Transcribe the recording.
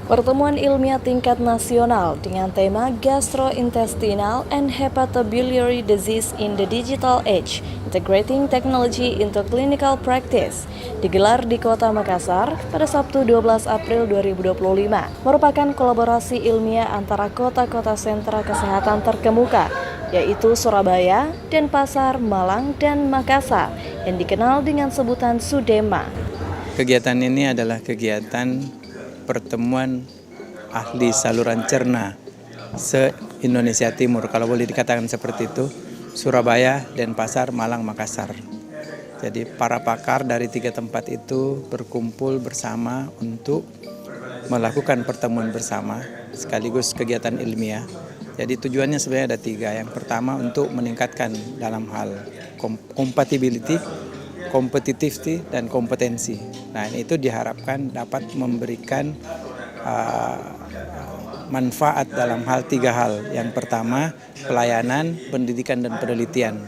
Pertemuan ilmiah tingkat nasional dengan tema Gastrointestinal and Hepatobiliary Disease in the Digital Age, Integrating Technology into Clinical Practice, digelar di Kota Makassar pada Sabtu 12 April 2025, merupakan kolaborasi ilmiah antara kota-kota sentra kesehatan terkemuka, yaitu Surabaya, Denpasar, Malang, dan Makassar, yang dikenal dengan sebutan SUDEMA. Kegiatan ini adalah kegiatan pertemuan ahli saluran cerna se-Indonesia Timur, kalau boleh dikatakan seperti itu, Surabaya, Denpasar, Malang, Makassar. Jadi para pakar dari 3 tempat itu berkumpul bersama untuk melakukan pertemuan bersama sekaligus kegiatan ilmiah. Jadi tujuannya sebenarnya ada 3. Yang pertama untuk meningkatkan dalam hal compatibility, competitivity, dan kompetensi. Nah, itu diharapkan dapat memberikan manfaat dalam hal 3 hal. Yang pertama, pelayanan, pendidikan, dan penelitian.